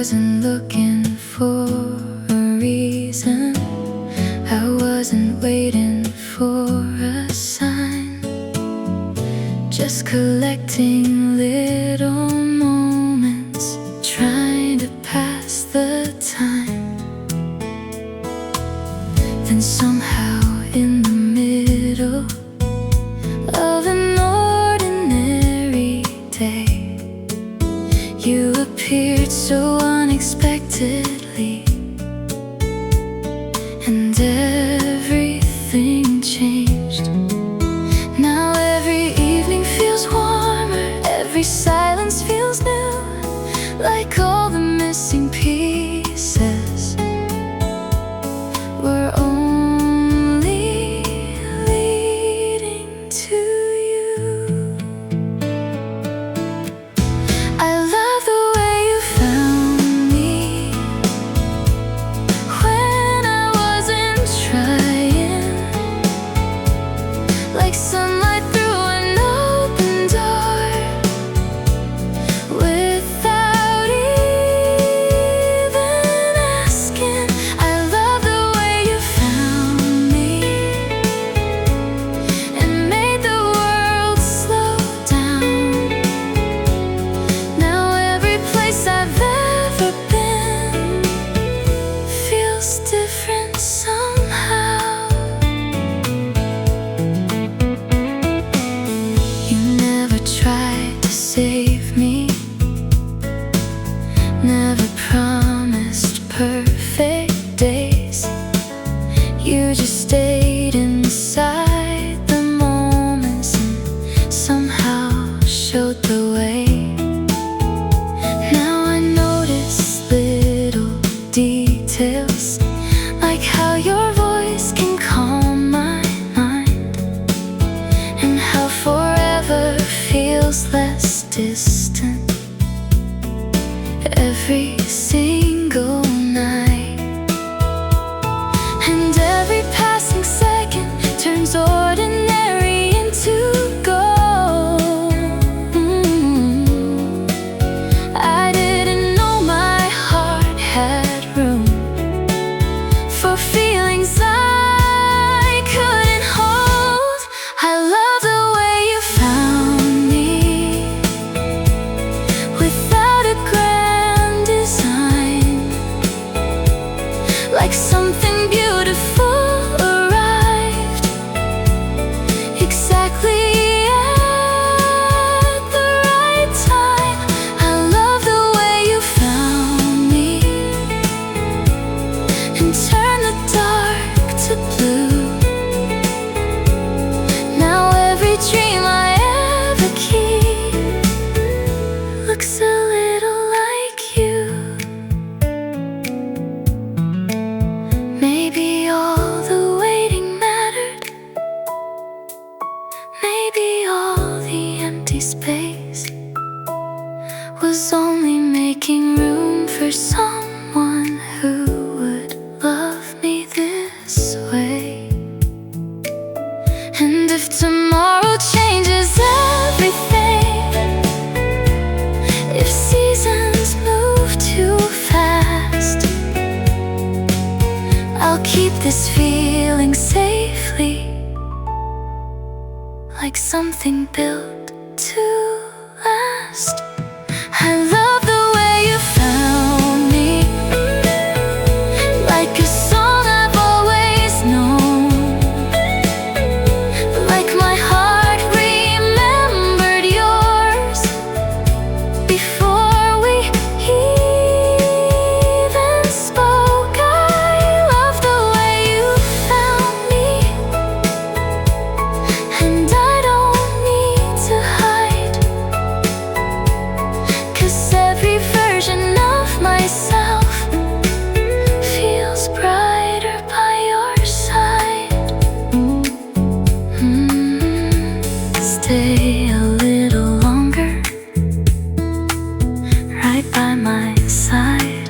wasn't looking for a reason. I wasn't waiting for a sign. Just collecting little moments, trying to pass the time. Then somehow in the middle of an ordinary day, you appeared so unexpectedly, and everything changed. Now every evening feels warmer, every silence feels new, like all the missing pieces were only leading to you. I love the way you found me when I wasn't trying, like sunlight through an open door, without even asking. I love the way you found me and made the world slow down. Now every place I've ever been feels different somehow. You never tried to save me, never promised perfect days. You just stayed inside the moments and somehow showed the way. Now I notice little details, like how your voice can calm my mind, and how forever feels less distant every single night. And every passing second turns ordinary into gold. I didn't know my heart had room for feelings I couldn't hold. I love the way you found me without a grand design, like something beautiful arrived exactly at the right time. I love the way you found me and turned the dark to blue. Now every dream I ever keep looks a little like you. Maybe all the waiting mattered, maybe all the empty space was only making room for someone who would love me this way. And if tomorrow changes everything, if seasons move too fast, I'll keep this feeling safely, like something built to last. I love the way you found me, like a song I've always known, like my heart remembered yours before we even spoke. I love the way you found me, and I don't need to hide, 'cause every version of myself feels brighter by your side. Stay a little longer right by my side.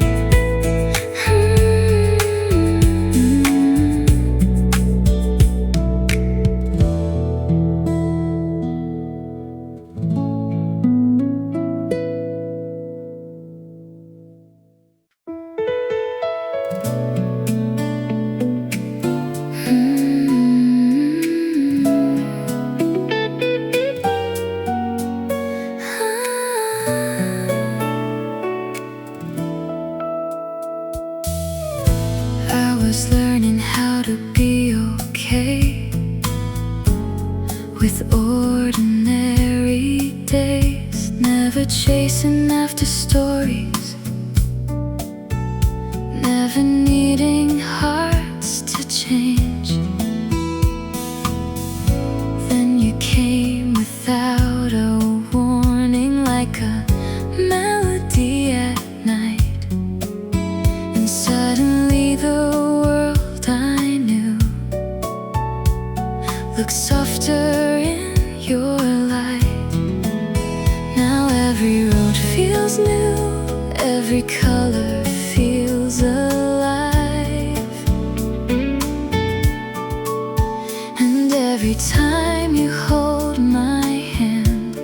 chasing after stories, never needing hearts to change. Then you came without a warning, like a melody at night, and suddenly the world I knew looked softer in your light. Now every road feels new, every color feels alive, and every time you hold my hand,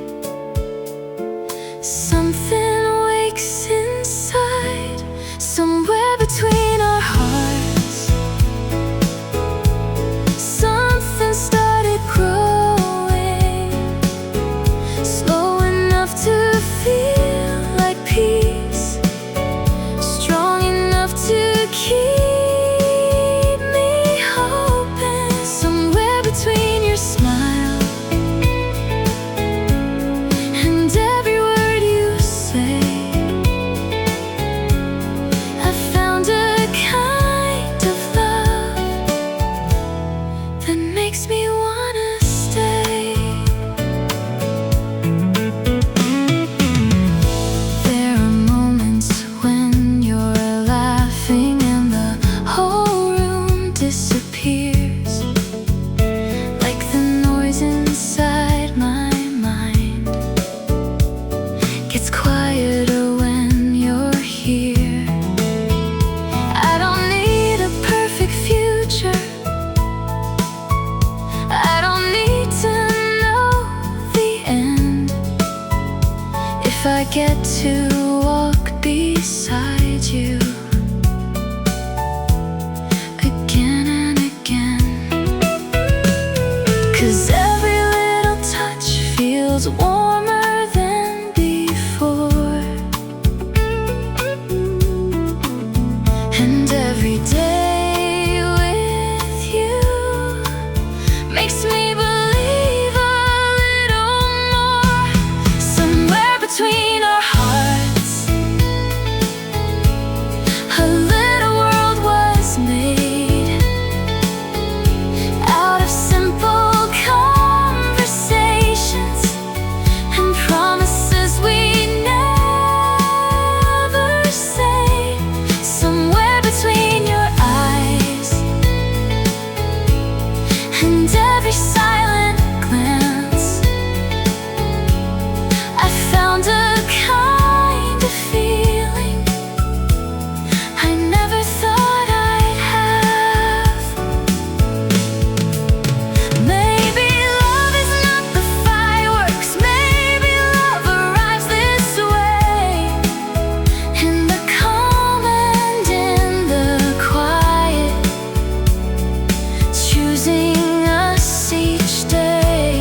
something wakes inside, somewhere between our hearts. Something started growing, slow enough to feel like peace, strong enough to keep me hoping. Somewhere between your smile and every word you say, I found a kind of love that makes me wanna stay. There are moments when you're laughing and the whole room disappears, like the noise inside my mind gets quieter when you're here. I don't need a perfect future, I don't need to know the end. If I get to walk beside you again and again, 'cause every little touch feels warmer than before, and every day with you makes me believe a little more. Somewhere between our hearts, a little world was made out of simple conversations and promises we never say. Somewhere between your eyes and every silent glance, I found a kind of feeling I never thought I'd have. Maybe love is not the fireworks, maybe love arrives this way, in the calm and in the quiet, choosing us each day.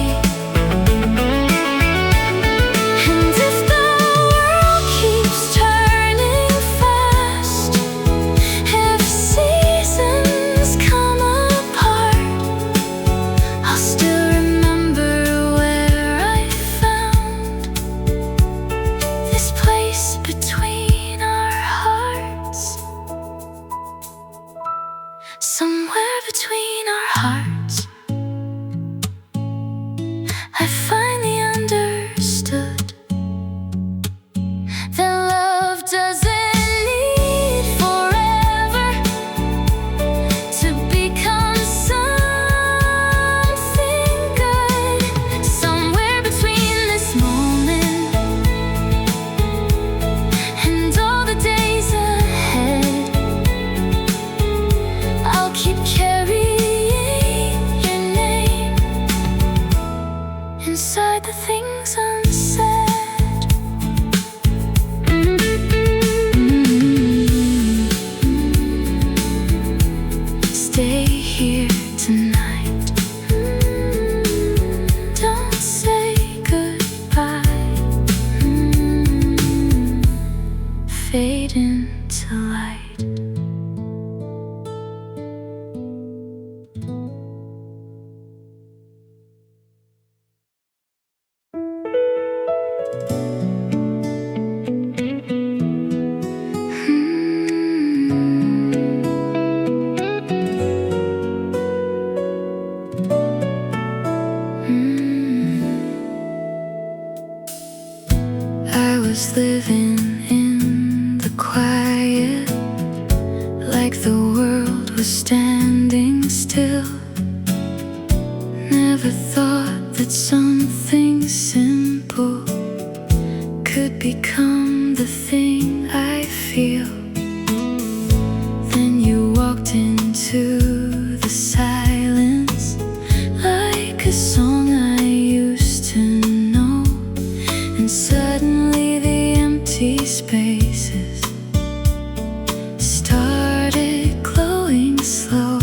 And if the world keeps turning fast, if seasons come apart, I'll still remember where I found this place between our hearts. Somewhere between our hearts, I finally understood that love doesn't need forever to become something good. Somewhere between this moment never thought that something simple could become the thing I feel. Then you walked into the silence like a song I used to know, and suddenly the empty spaces started glowing slow.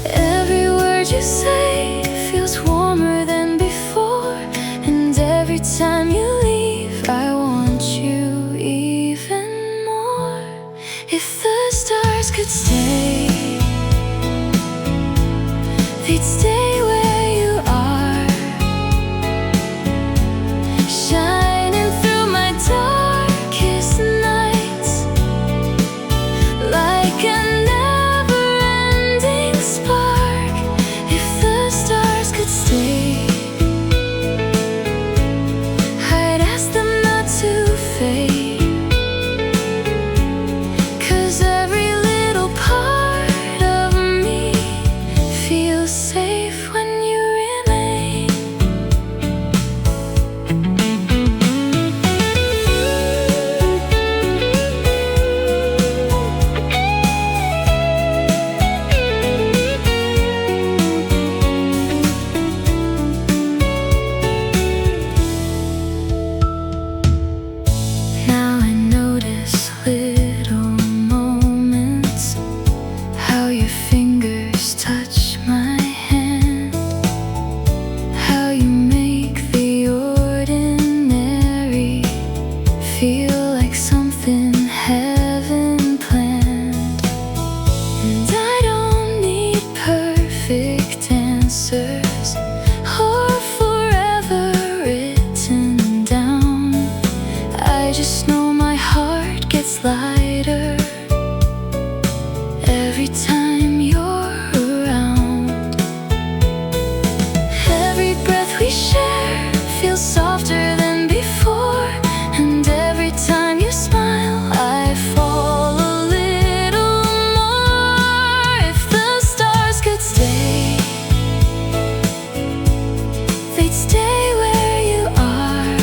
Every word you say feels warmer than before, and every time you leave I want you even more. If the stars could stay, they'd stay where you are, shining through my darkest nights like a never-ending spark. If the stars could stay, I'd ask them not to fade, 'cause every little part of me feels safe when you remain. Now I notice little moments, how your fingers touch my hand, how you make the ordinary feel like something heaven planned. And I don't need perfect answers or forever written down. I just know my heart gets lighter every time you're around. Every breath we share feels softer than before, and every time you smile I fall a little more. If the stars could stay, they'd stay where you are,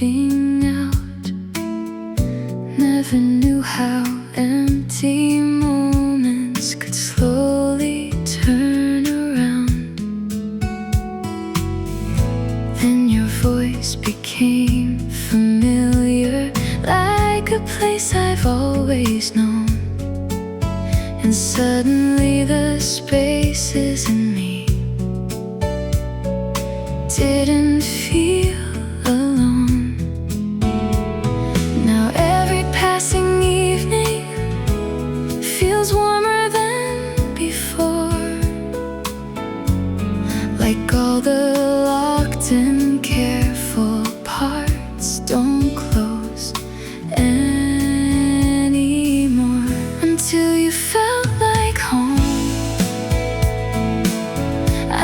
fading out. Never knew how empty moments could slowly turn around. Then your voice became familiar, like a place I've always known. And suddenly the spaces in me didn't feel alone. Now every passing evening feels warmer than before, like all the locked and careful parts don't close anymore. Until you felt like home.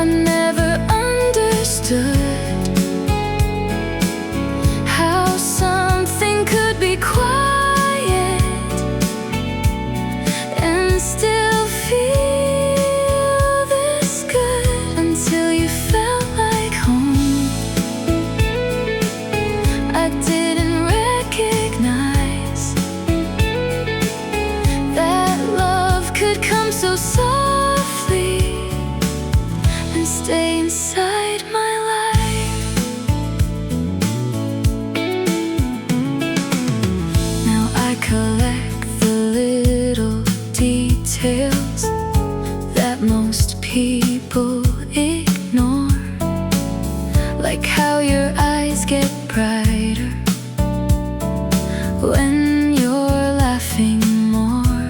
I never understood how something could be quiet and still feel this good. Until you felt like home. I didn't recognize that love could come so softly and stay inside my life. Now I collect the little details that most people ignore, like how your eyes get brighter when you're laughing more.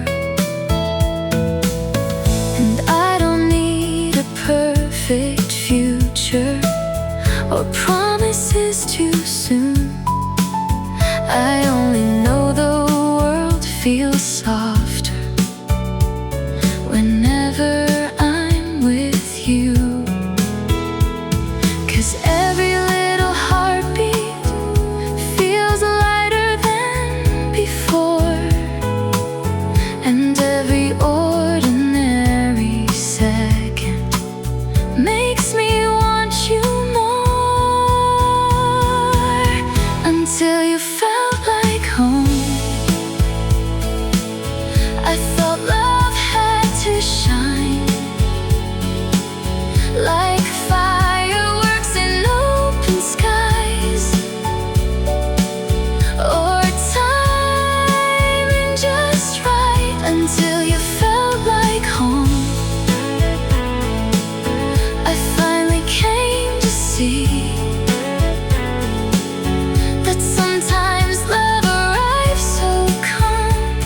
And I don't need a perfect future or promises too soon. I only know the world feels softer whenever I'm with you. 'Cause every little heartbeat feels lighter than before, and every ordinary second makes me want you more. Until you felt like home. I thought love had to shine like fireworks in open skies, or timing just right. Until you felt like home. I finally came to see that sometimes love arrives so calm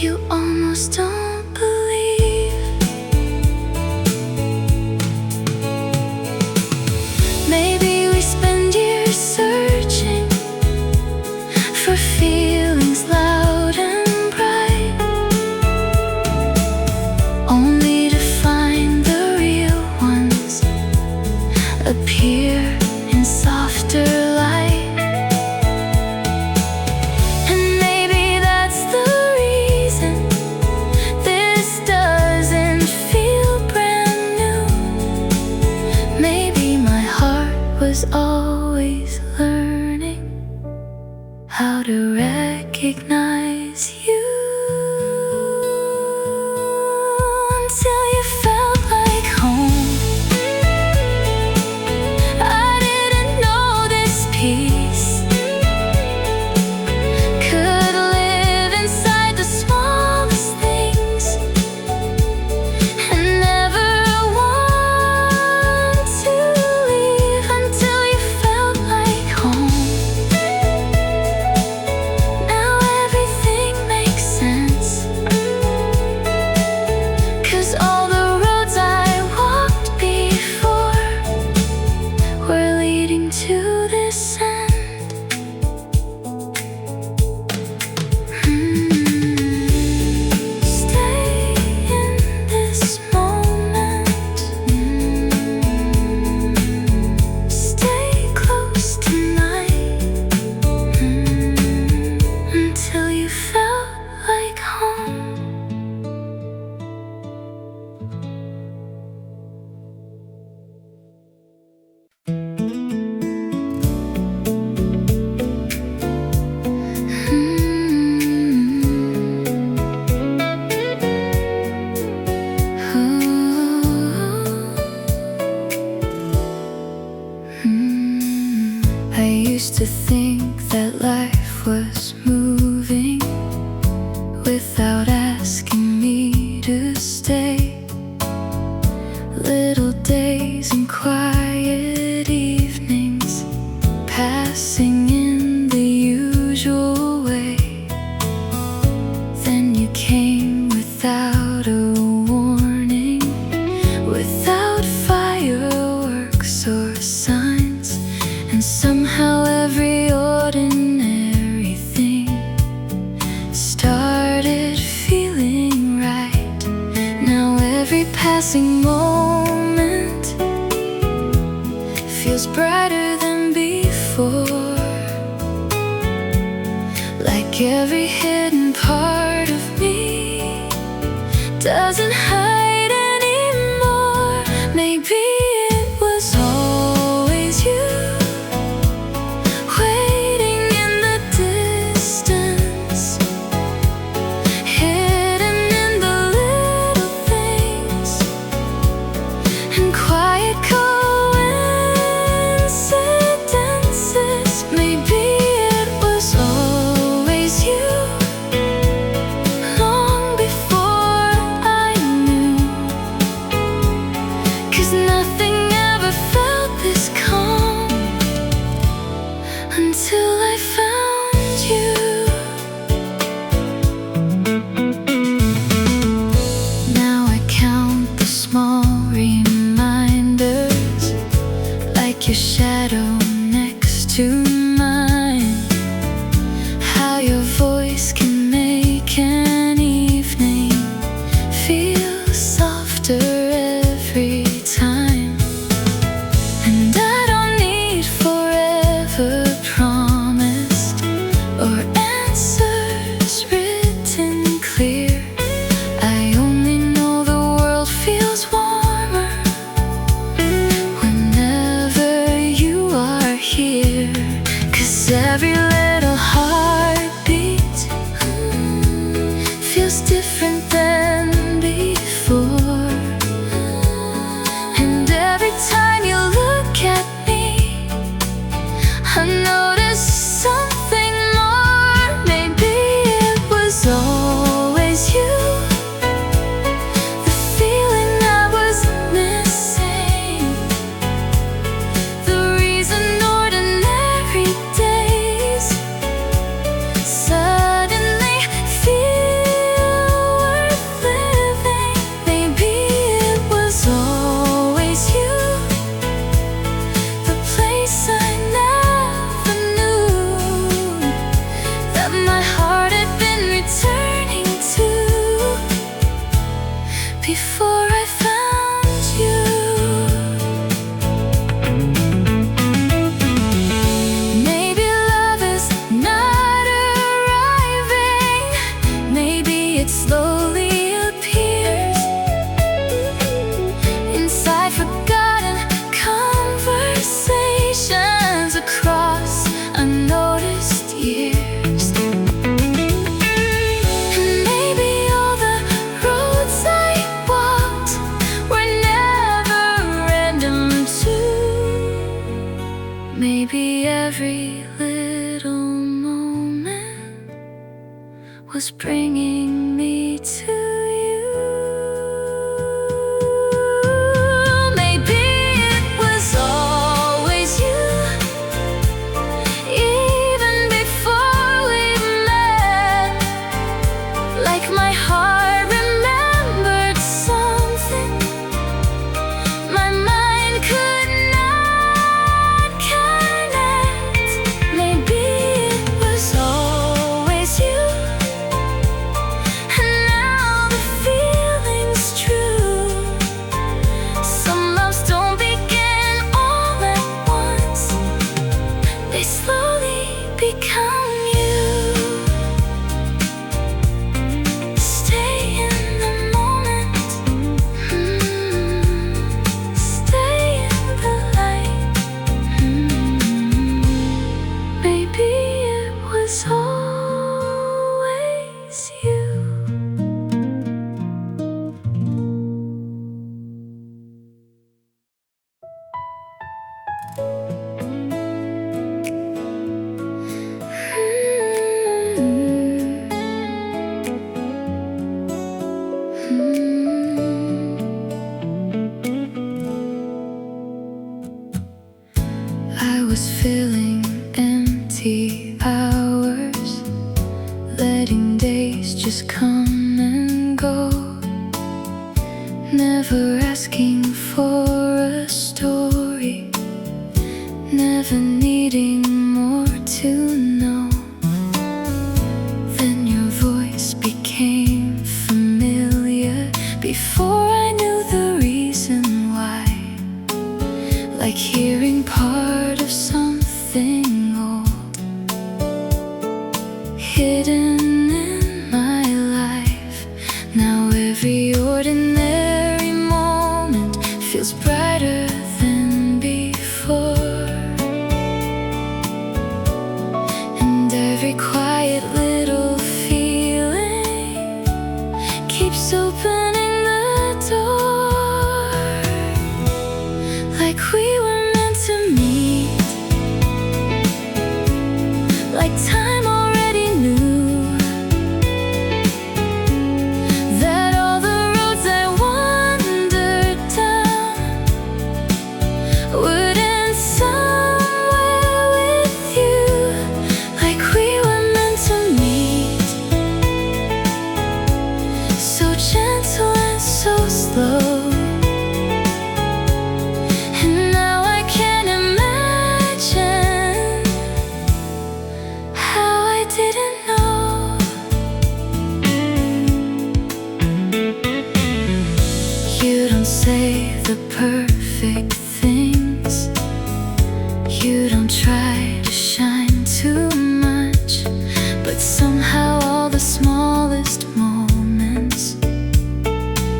you almost don't believe. Maybe we spend years searching for feelings loud and bright, only to find the real ones appear in softer light. And maybe that's the reason this doesn't feel brand new. Maybe my heart was always learning how to recognize you. Until you felt like home. I didn't know this peace could live inside the smallest things, and never want to leave. Until you felt like home. Now every life was moving without asking me to stay. Little days and quiet evenings passing in the usual way. Then you came without a warning, without fireworks or signs, and somehow every ordinary thing started feeling right. Now every passing moment feels brighter than before, like every hidden part of me doesn't hide anymore. Maybe it was always you, waiting in the distance, hidden in the little things and quiet coincidences. Maybe it was always you, long before I knew, 'cause nothing ever felt this calm until I found you. Now I count the small reminders, like your shadow next to mine, how your voice can make an evening feel softer every time. And I don't need forever promised or answers written clear. I only know the world feels warmer whenever you are here. 'Cause every little heartbeat feels different than before. And every time you look at me, I notice something more. Maybe it was always you, the feeling I was missing, the reason ordinary days suddenly feel worth living. Maybe it was always you, the place I never knew that my heart had been returning to before I found you. Maybe love is not arriving, maybe it slowly appears inside forgotten conversations across unnoticed years. And maybe all the roads I walked were never random too. Maybe every little moment was bringing me to you. Maybe it was always you, even before we met. Like my heart remembered something my mind could not connect. Maybe it was always you, and now the feeling's true. Some loves don't begin all at once, they slowly become you. Stay in the moment, stay in the light. Maybe it was always you. just come and go, never asking for a story, never needing more to know. Then your voice became familiar before I knew the reason why, like hearing part of something old, hidden in my life. Now every ordinary moment feels brighter than before, and every quiet little feeling keeps opening the door, like we were meant to meet, like time already knew that all the roads I wandered down would end somewhere with you, like we were meant to meet, so gentle and so slow. And now I can't imagine how I didn't know. You don't say the perfect things, you don't try to shine too much, but somehow all the smallest moments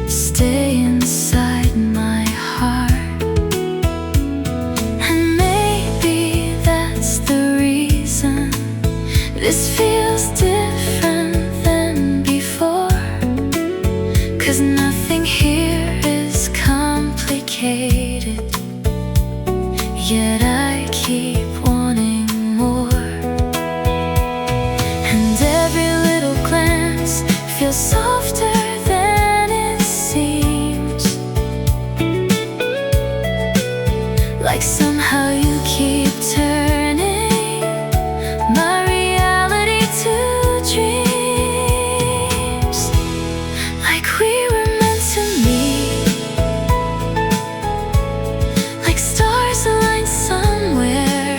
stay inside my heart. And maybe that's the reason this feels different than before, 'cause nothing here is complicated, yet I keep wanting more. And every little glance feels softer than it seems, like somehow you keep turning my reality to dreams, like we were meant to meet, like stars aligned somewhere,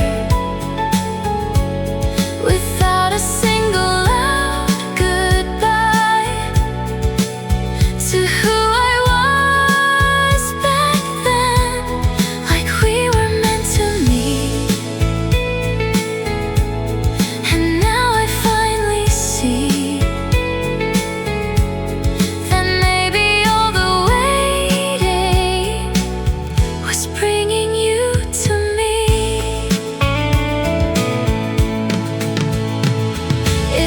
without a single loud goodbye to who I was back then, like we were meant to meet. And now I finally see that maybe all the waiting was bringing you to me.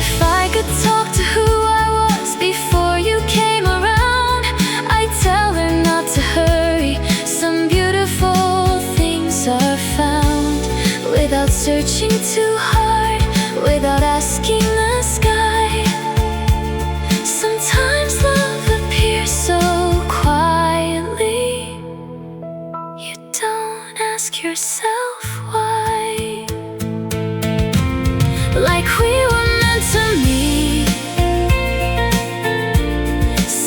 If I could talk to who I was before you came around, I'd tell her not to hurry. Some beautiful things are found without searching too hard, without asking the sky. Sometimes love appears so quietly, you don't ask yourself why, like we were meant to meet.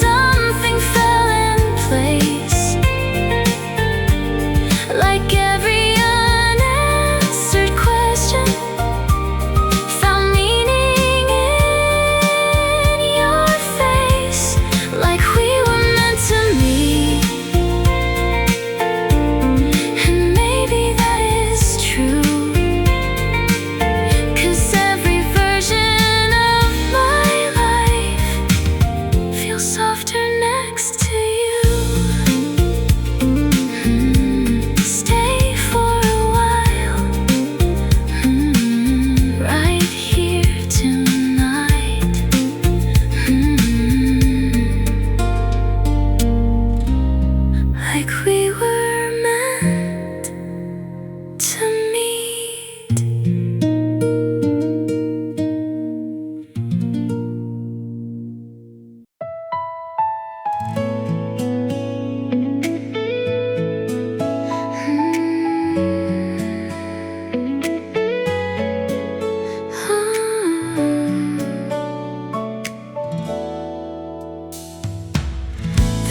Something fell in place, like every unanswered question found meaning in your face, like we were meant to meet. And maybe that is true, 'cause every verse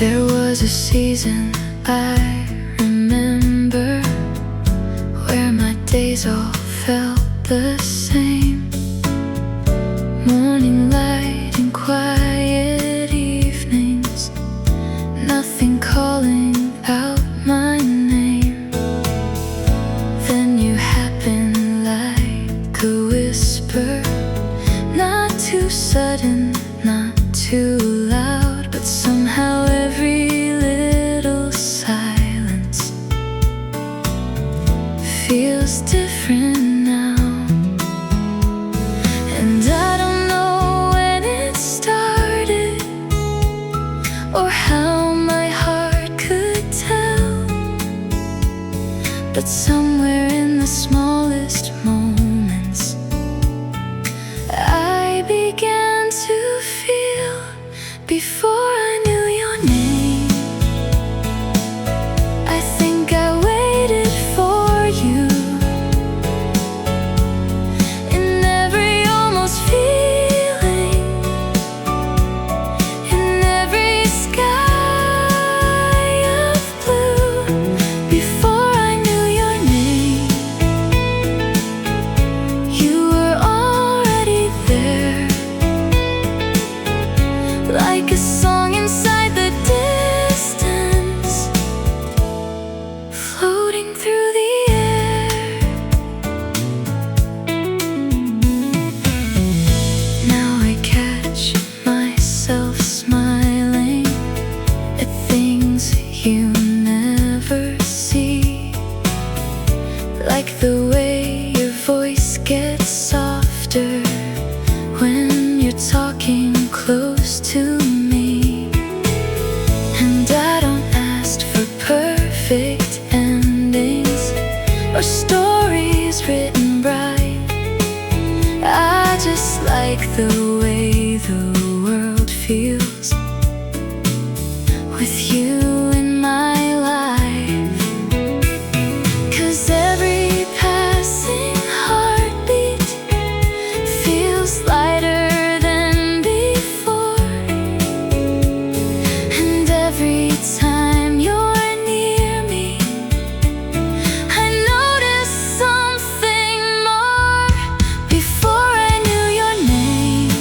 There was a season I remember where my days all felt the same. Morning light and quiet evenings, nothing calling out my name. Then you happen like a whisper, not too sudden, not too loud, but somehow every little silence feels different now. And I don't know when it started or how my heart could tell, but somewhere in the smallest moments I began to feel. Before I knew your name, I think I waited for you. In every almost feeling, in every sky of blue. Before I knew your name, you were already there, like a song inside the distance, floating through the air. Now I catch myself smiling at things you never see, like the way your voice gets softer when you're talking close to me. And I don't ask for perfect endings or stories written bright. I just like the way the world feels with you in my life. 'Cause every passing heartbeat feels lighter than before, and every time you're near me I notice something more. Before I knew your name,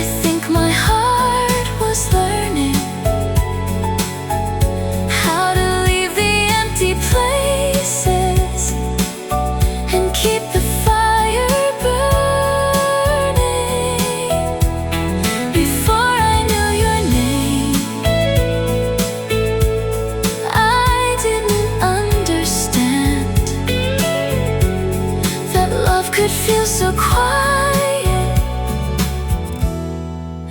I think my heart was learning how to leave the empty places and keep the fire burning. Before I knew your name, I didn't understand that love could feel so quiet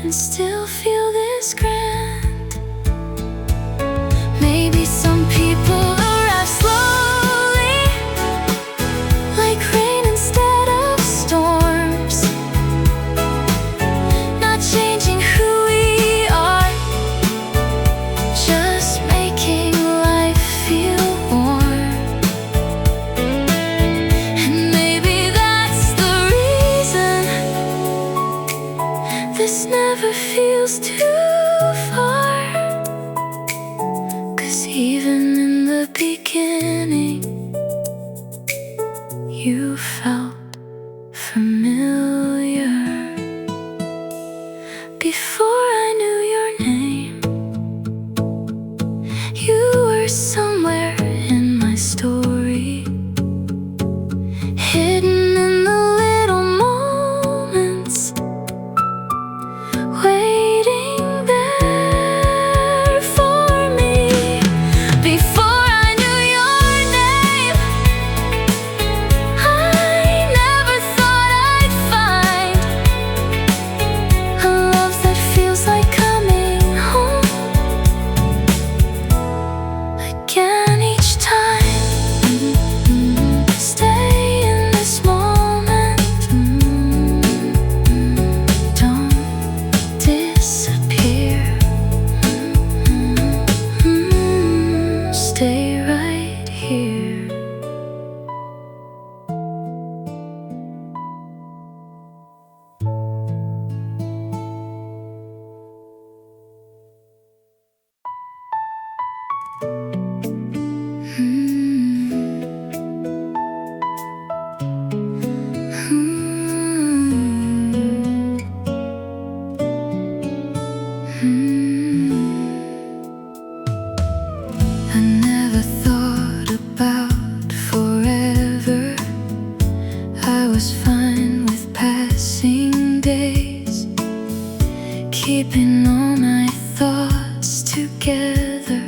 and still feel this grand. Maybe some people arrive slowly, like rain instead of storms, not changing who we are, just making life feel warm. And maybe that's the reason this never feels I was fine with passing days, keeping all my thoughts together,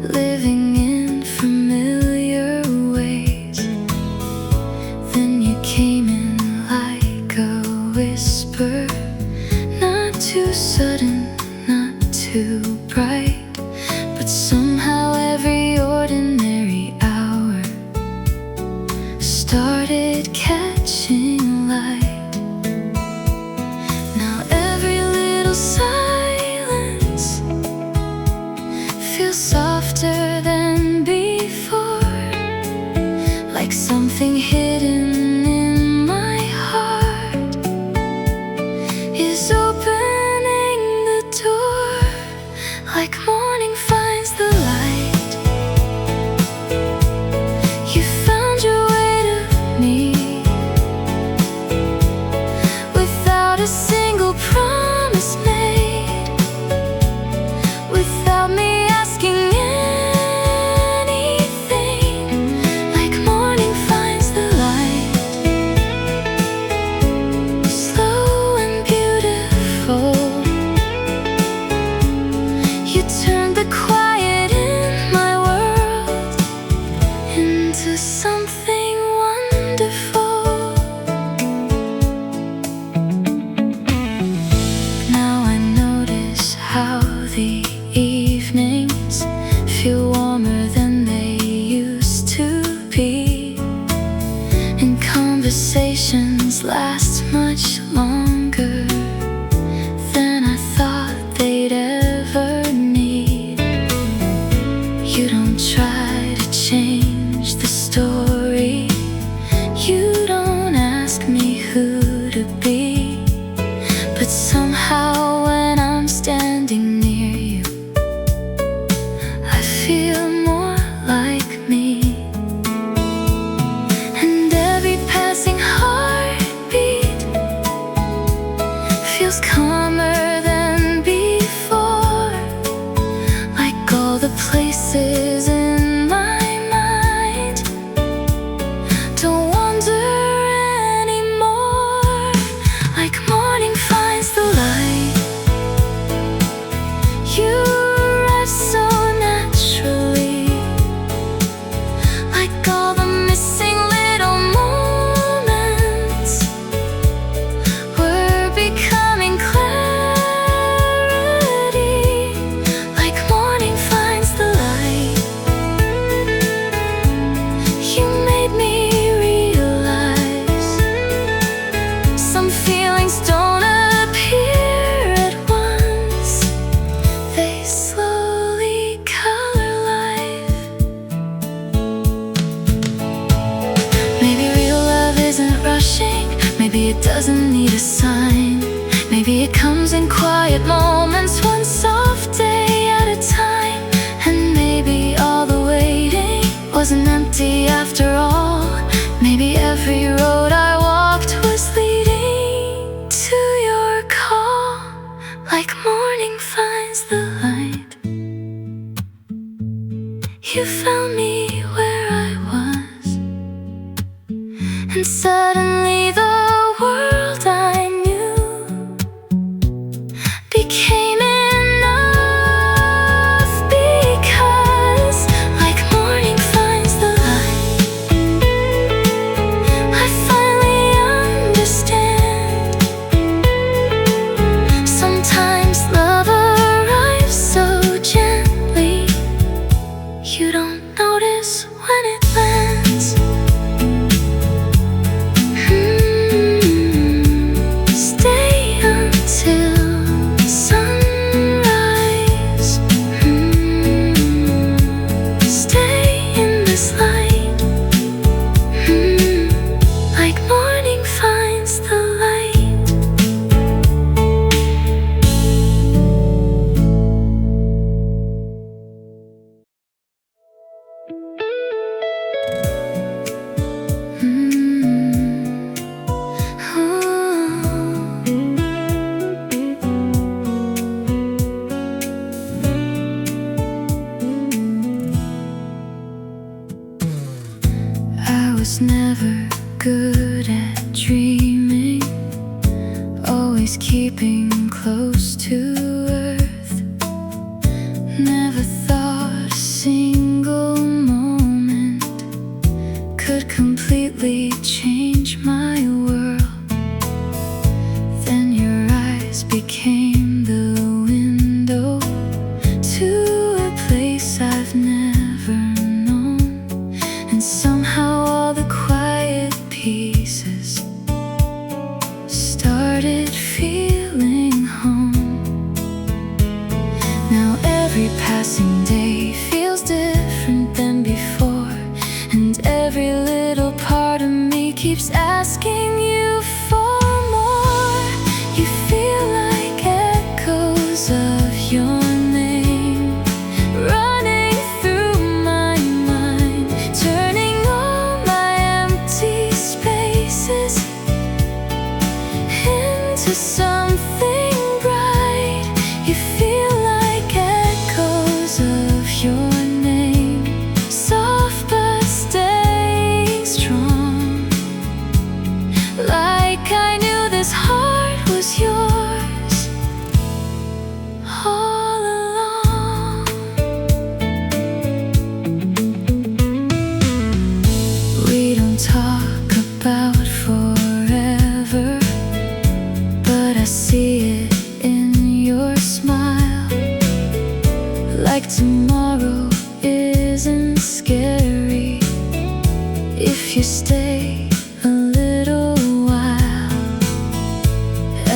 living in familiar ways. Then you came in like a whisper, not too sudden, not too bright, but somehow every ordinary hour started catching light. Now every little silence feels softer than before, like something hidden in my heart is opening the door, like morning finds the light. You found your way to me without a single promise made, without me asking anything, like morning finds the light. Slow and beautiful, you turned the quiet in my world into something wonderful. Now I notice how the evenings feel warmer than they used to be, and conversations last much longer than I thought they'd ever need. You don't try to change the story, you don't ask me who to be, but somehow when I'm standing near you, I feel more like me. And every passing heartbeat feels calmer than before, like all the places in my mind don't wander anymore, like morning finds the light. You arrive so naturally, like all the missing little moments were becoming clarity, like morning finds the light. You made me realize some feelings don't appear at once, they slowly color life. Maybe real love isn't rushing, maybe it doesn't need a sign, maybe it comes in quiet moments, one soft day at a time. And maybe all the waiting wasn't empty after all, maybe every road I walked was leading to your call, like morning finds the light. You found me where I was, and suddenly the world I knew became enough, because like morning finds the light, I finally understand. Sometimes love arrives so gently, you don't notice when it lands. always keeping close to earth. Never thought a single moment could completely change my world. Then your eyes became the window to a place I've never known, and somehow all the quiet pieces started feeling home. Now every passing day feels different than before, and every little part of me keeps asking you for more. You feel like echoes of your name running through my mind, turning all my empty spaces into something bright. You feel like echoes of your name, soft but staying strong. Like I knew this heart was yours all along. We don't talk about forever, but I see it in your smile. Like tomorrow isn't scary if you stay a little while.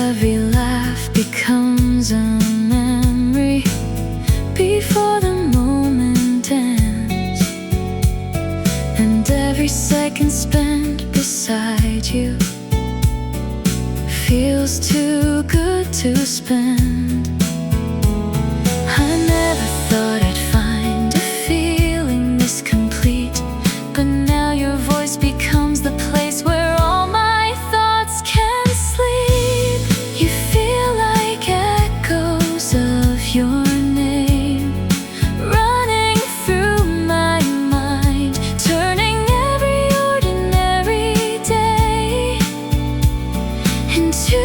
Every laugh becomes a memory before the moment ends, and every second spent beside you feels too good to spend. I never thought I'd find a feeling this complete, but now your voice becomes the place where all my thoughts can sleep. You feel like echoes of your name running through my mind, turning every ordinary day into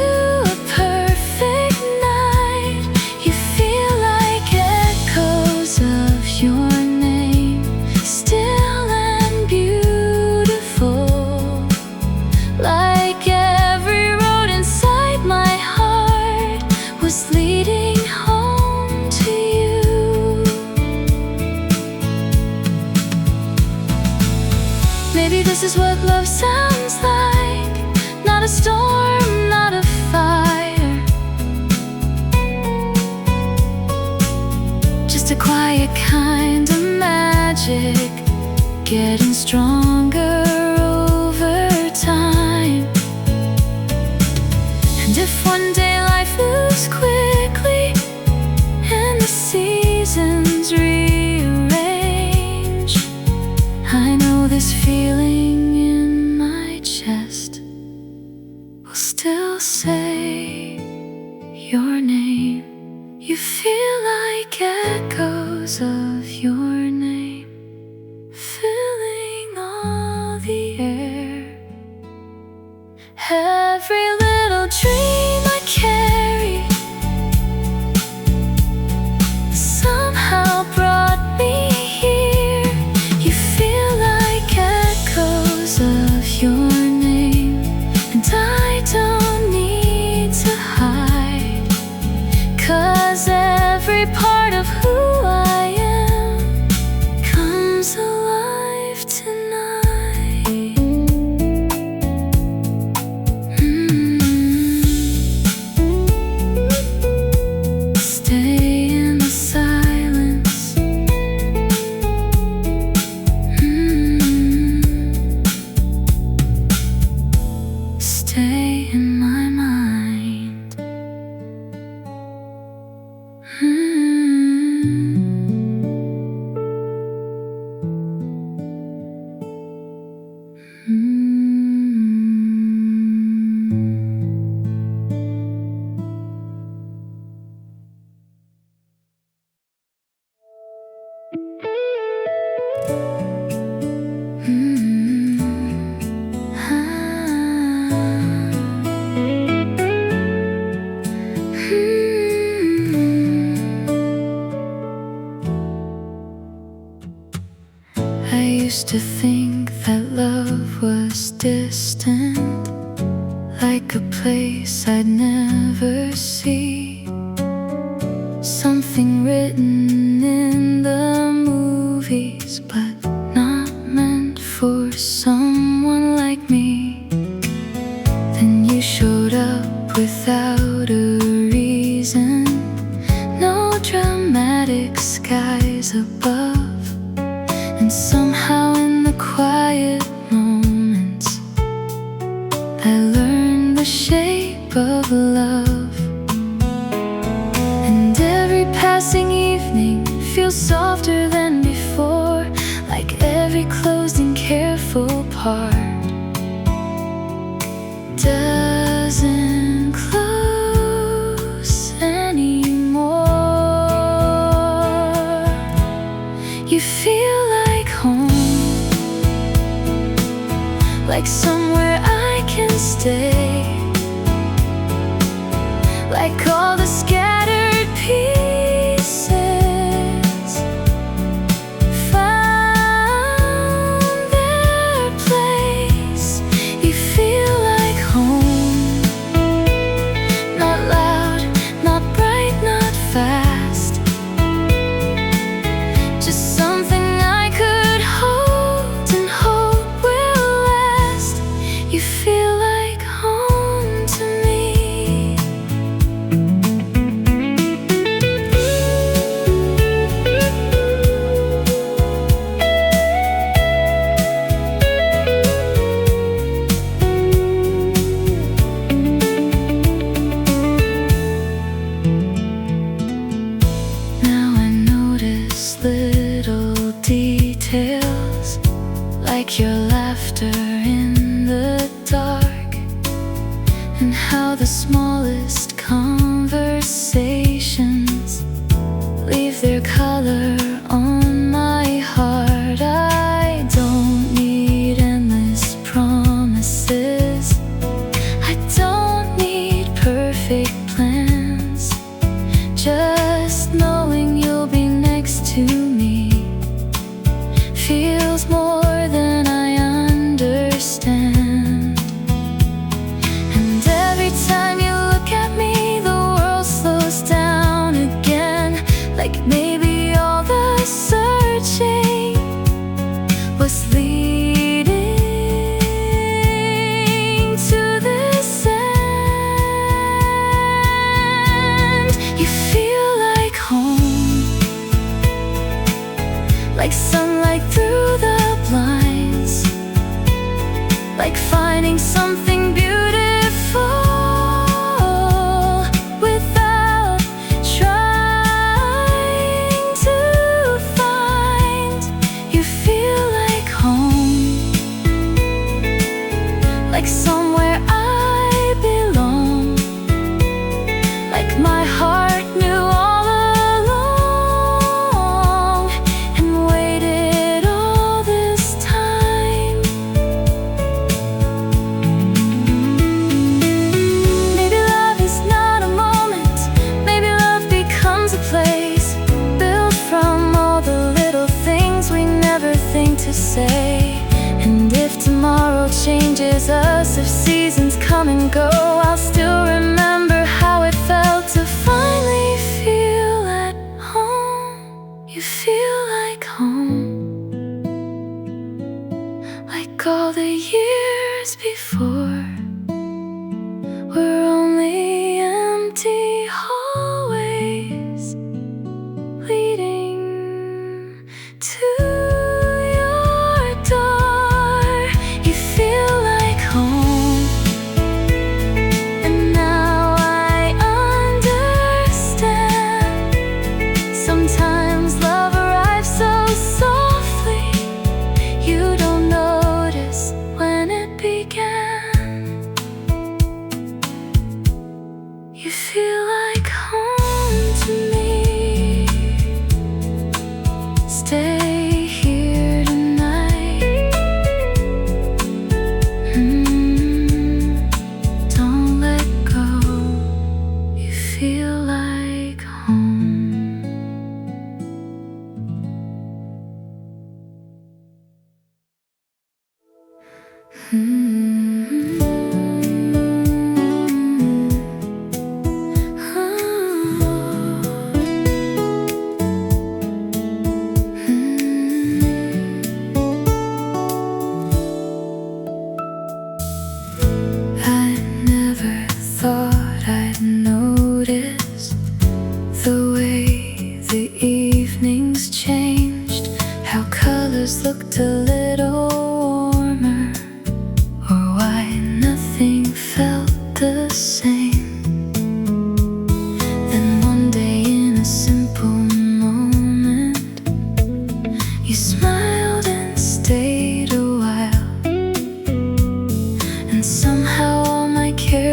a perfect night. You feel like echoes of your name, still and beautiful. Like every road inside my heart was leading home to you. Maybe this is what love sounds like. Not a storm, not a fire, just a quiet kind of magic, getting stronger over time. And if one day life moves quickly and the seasons rearrange, I know this feeling in my chest will still say your name. You feel like echoes of your name filling all the air. Every little dream I carry somehow brought me here. You feel like echoes of your name, and I don't need to hide, 'cause every part of who I am comes alive tonight. Stay in the silence. Stay in my mind. like a place I'd never see. Something written in the movies, but not meant for someone like me. Then you showed up without a reason, no dramatic skies above, and somehow in the quiet moments I learned the shape of love. And every passing evening feels softer than before, like every closed and careful part doesn't close anymore. You feel like home, like somewhere I can stay, like all the scattered pieces found their place. You feel like home, not loud, not bright, not fast, just something I could hold and hope will last. You feel like home to me. Now I notice little details, like your laughter in the dark, and how the smallest conversations leave their color on my heart. I don't need endless promises, I don't need perfect plans. Just knowing you'll be next to me feels more than I understand. And every time you look at me, the world slows down again, like maybe all the searching was leading to this end. You feel like home, like sunlight through the blinds, like finding something beautiful without trying to find. You feel like home, like somewhere I belong, like my heart knew all along and waited all this time. Maybe love is not a moment, maybe love becomes a place built from all the little things we never think to say. And if tomorrow changes us, if seasons come and go, I'll still remember how it felt to finally feel at home. You feel like home, like all the years before were only empty hallways leading to your door. You feel like home, and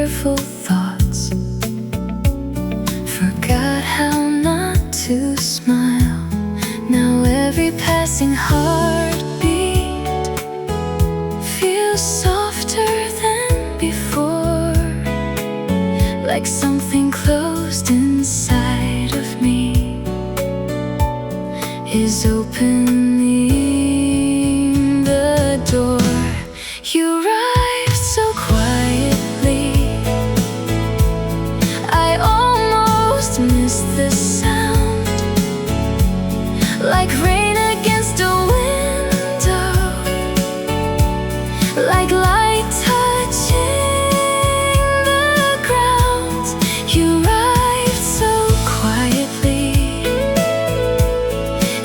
fearful thoughts, forgot how not to smile. Now every passing heartbeat feels softer than before, like something closed inside of me is opening the door. You arrived so quietly, I almost missed the sound, like rain against a window, like light touching the ground. You arrived so quietly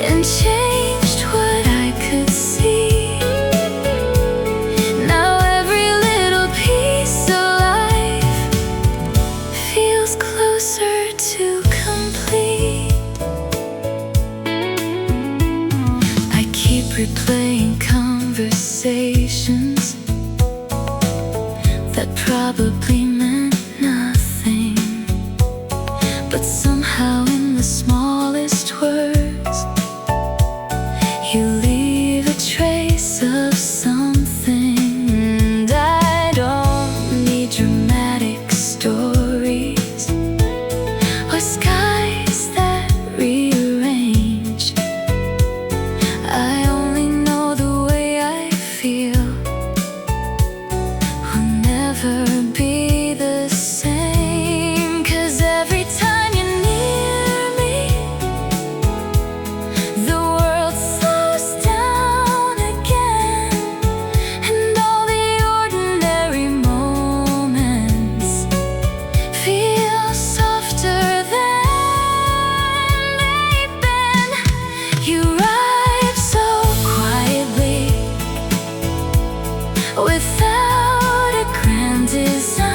and changed what I could see. Now every little piece of life feels closer to complete. I keep replaying conversations that probably meant nothing, but somehow in the smallest words you leave a trace of something. And I don't need dramatic stories or skies that rearrange. I only know the way I feel will never be the same. 'Cause every time you're near me, the world slows down again, and all the ordinary moments feel softer than they've been. You arrive so quietly, without a grand design.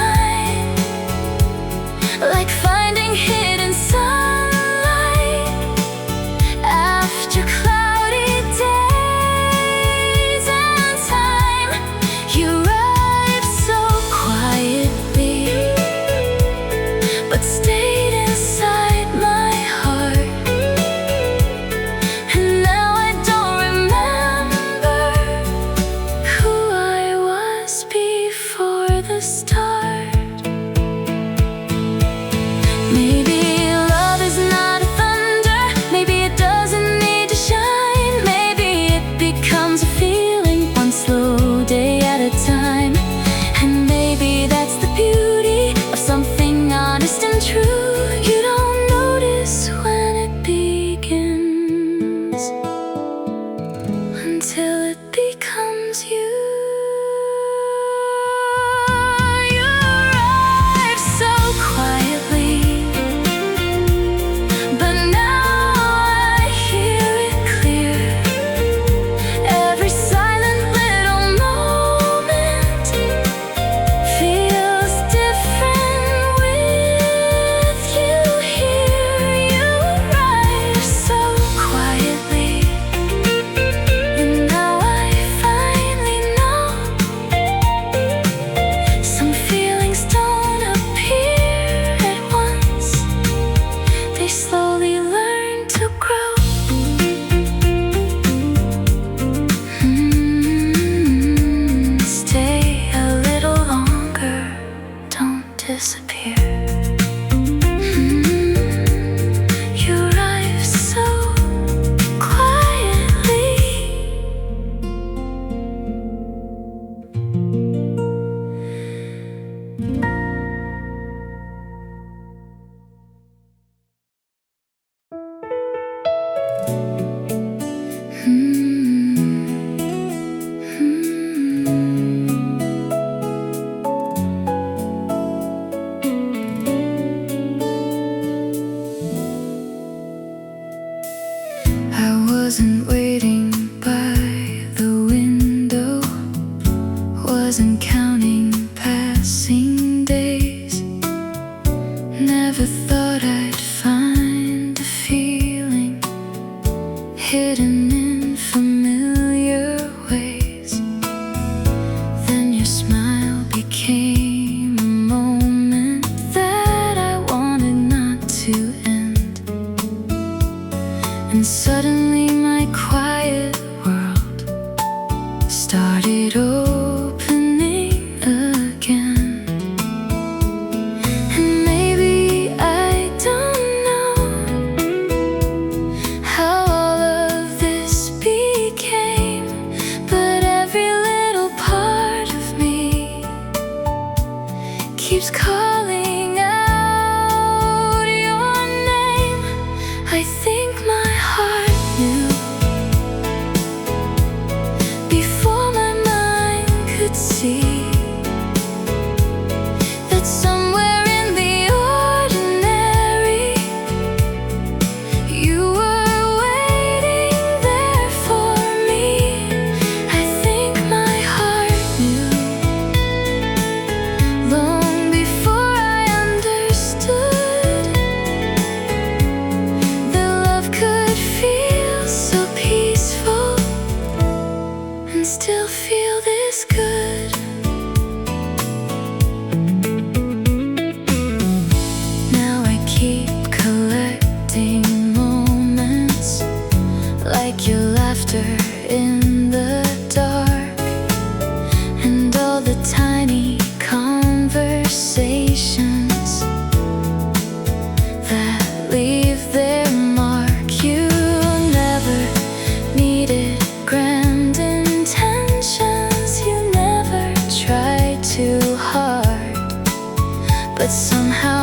keeps calling out your name. I think my heart knew before my mind could see that somewhere in the ordinary you were waiting there for me. I think my heart knew long before I understood that love could feel so peaceful and still feel this good. Now I keep collecting moments like your laughter in the dark, and all the tiny conversations that leave their mark. You never needed grand intentions, you never tried too hard, but somehow